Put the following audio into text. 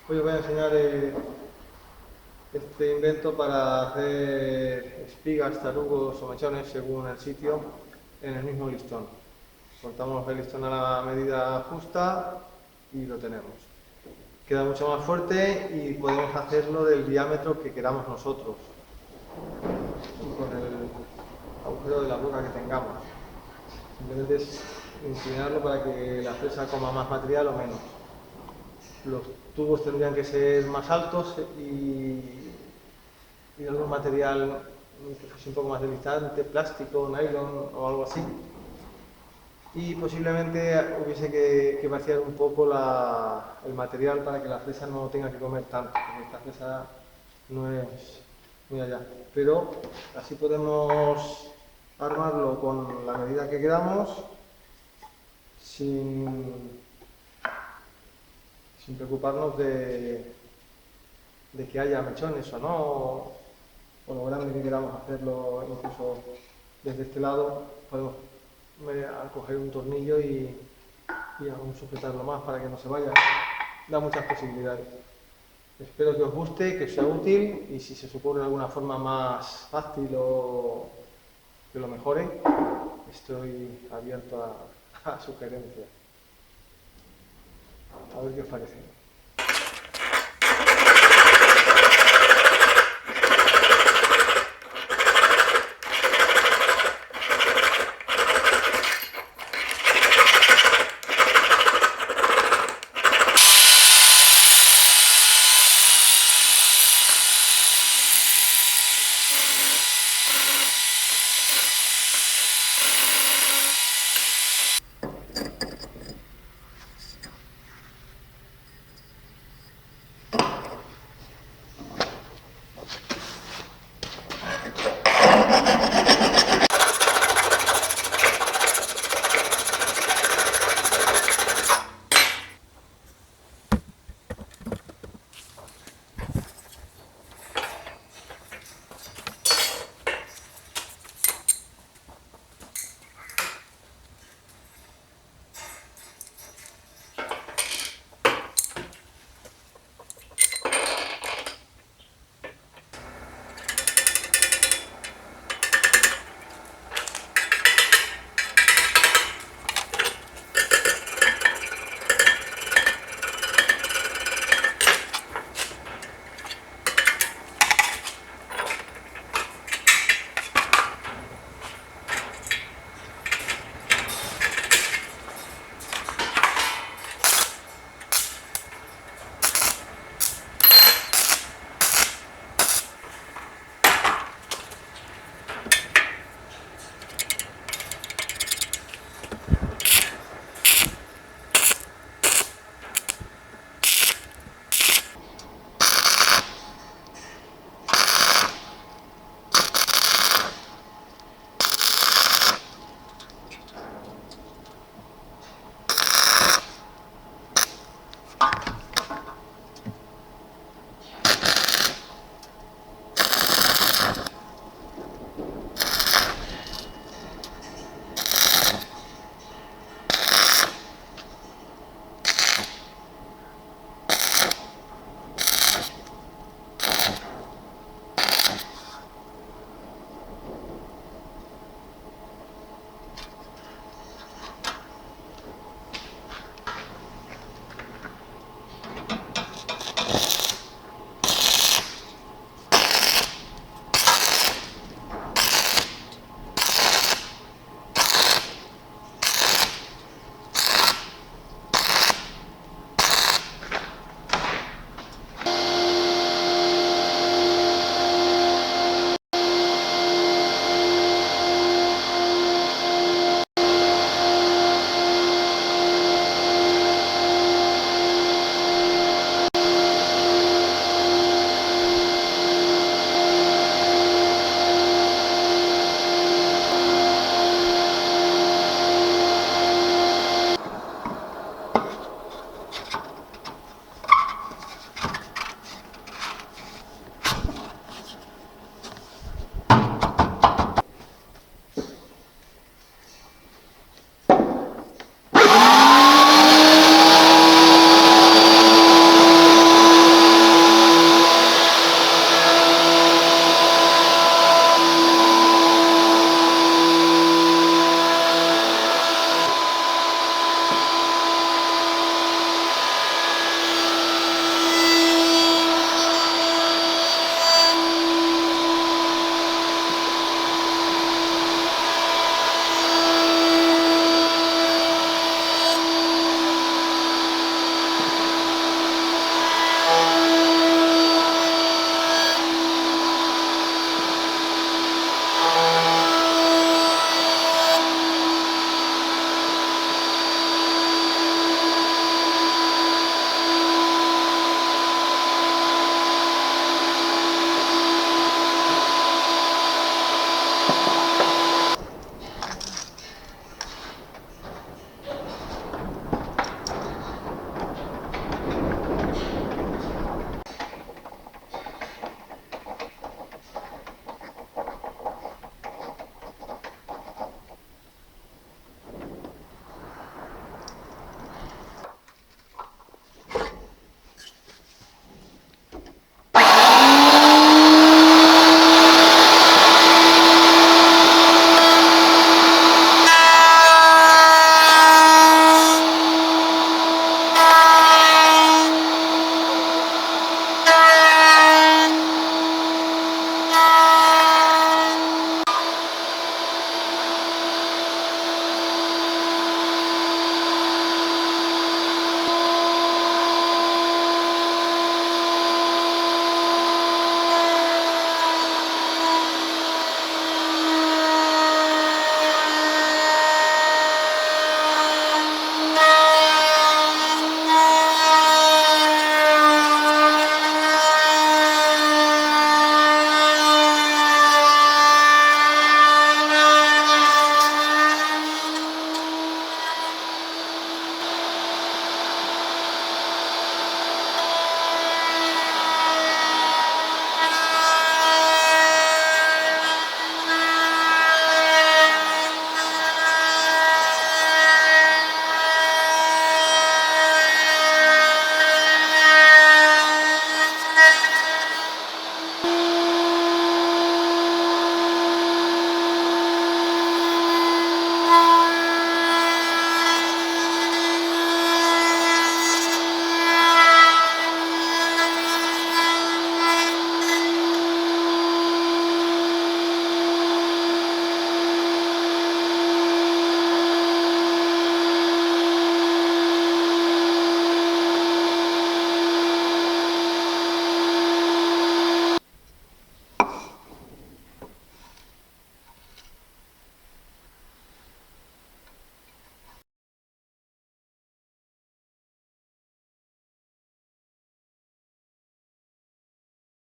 Hoy os voy a enseñar este invento para hacer espigas, tarugos o mechones según el sitio en el mismo listón. Cortamos el listón a la medida justa y lo tenemos. Queda mucho más fuerte y podemos hacerlo del diámetro que queramos nosotros y con el agujero de la boca que tengamos. Simplemente es inclinarlo para que la fresa coma más material o menos. Los tubos tendrían que ser más altos y algún material que fuese un poco más delizante, plástico, nylon o algo así. Y posiblemente hubiese que vaciar un poco el material para que la fresa no tenga que comer tanto, porque esta fresa no es muy allá. Pero así podemos armarlo con la medida que queramos sin preocuparnos de que haya mechones o no, o lo grande que queramos hacerlo. Incluso desde este lado podemos coger un tornillo y aún sujetarlo más para que no se vaya. Da muchas posibilidades. Espero que os guste, que os sea útil, y si se os ocurre alguna forma más fácil o que lo mejore, estoy abierto a sugerencias. A ver qué os parece.